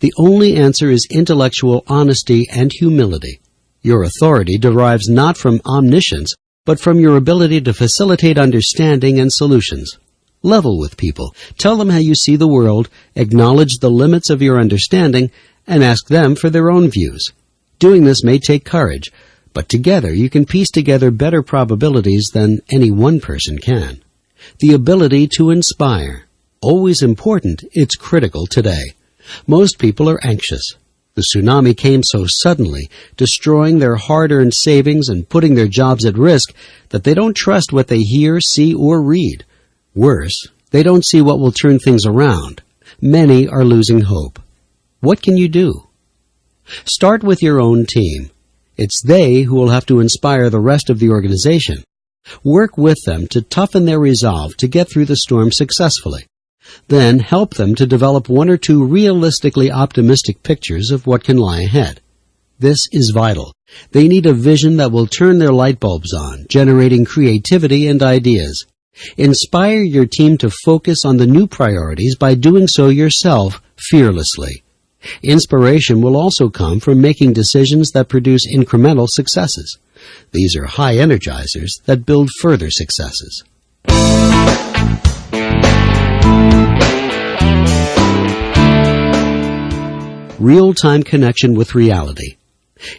The only answer is intellectual honesty and humility. Your authority derives not from omniscience, but from your ability to facilitate understanding and solutions. Level with people. Tell them how you see the world, acknowledge the limits of your understanding, and ask them for their own views. Doing this may take courage, but together you can piece together better probabilities than any one person can. The ability to inspire. Always important, it's critical today. Most people are anxious. The tsunami came so suddenly, destroying their hard-earned savings and putting their jobs at risk, that they don't trust what they hear, see, or read. Worse, they don't see what will turn things around. Many are losing hope. What can you do? Start with your own team. It's they who will have to inspire the rest of the organization. Work with them to toughen their resolve to get through the storm successfully. Then help them to develop one or two realistically optimistic pictures of what can lie ahead. This is vital. They need a vision that will turn their light bulbs on, generating creativity and ideas. Inspire your team to focus on the new priorities by doing so yourself fearlessly. Inspiration will also come from making decisions that produce incremental successes. These are high energizers that build further successes. Real-time connection with reality.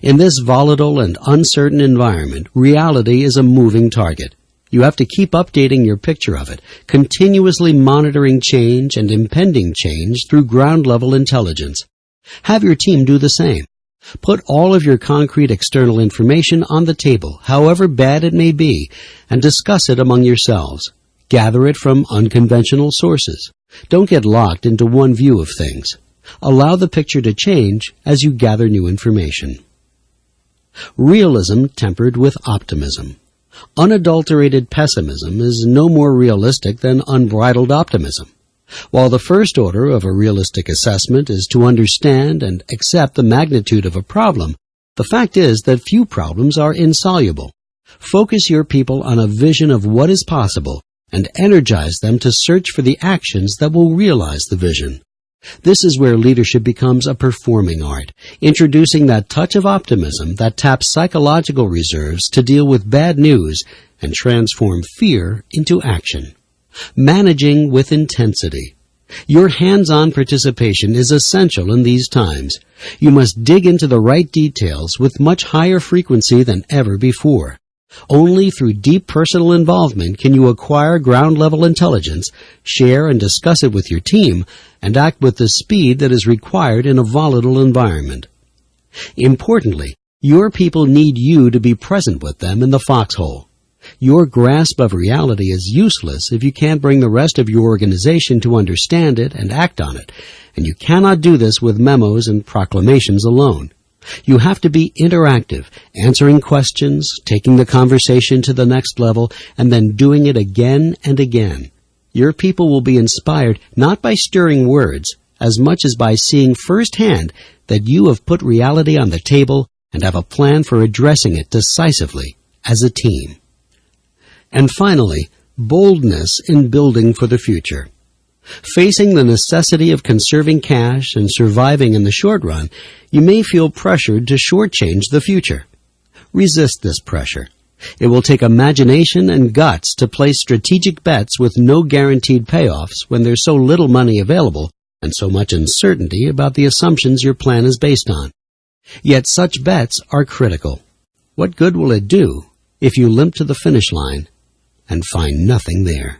In this volatile and uncertain environment, reality is a moving target. You have to keep updating your picture of it, continuously monitoring change and impending change through ground-level intelligence. Have your team do the same. Put all of your concrete external information on the table, however bad it may be, and discuss it among yourselves. Gather it from unconventional sources. Don't get locked into one view of things. Allow the picture to change as you gather new information. Realism tempered with optimism. Unadulterated pessimism is no more realistic than unbridled optimism. While the first order of a realistic assessment is to understand and accept the magnitude of a problem, the fact is that few problems are insoluble. Focus your people on a vision of what is possible and energize them to search for the actions that will realize the vision. This is where leadership becomes a performing art, introducing that touch of optimism that taps psychological reserves to deal with bad news and transform fear into action. Managing with intensity. Your hands-on participation is essential in these times. You must dig into the right details with much higher frequency than ever before. Only through deep personal involvement can you acquire ground-level intelligence, share and discuss it with your team, and act with the speed that is required in a volatile environment. Importantly, your people need you to be present with them in the foxhole. Your grasp of reality is useless if you can't bring the rest of your organization to understand it and act on it, and you cannot do this with memos and proclamations alone. You have to be interactive, answering questions, taking the conversation to the next level, and then doing it again and again. Your people will be inspired not by stirring words, as much as by seeing firsthand that you have put reality on the table and have a plan for addressing it decisively as a team. And finally, boldness in building for the future. Facing the necessity of conserving cash and surviving in the short run, you may feel pressured to shortchange the future. Resist this pressure. It will take imagination and guts to place strategic bets with no guaranteed payoffs when there's so little money available and so much uncertainty about the assumptions your plan is based on. Yet such bets are critical. What good will it do if you limp to the finish line and find nothing there?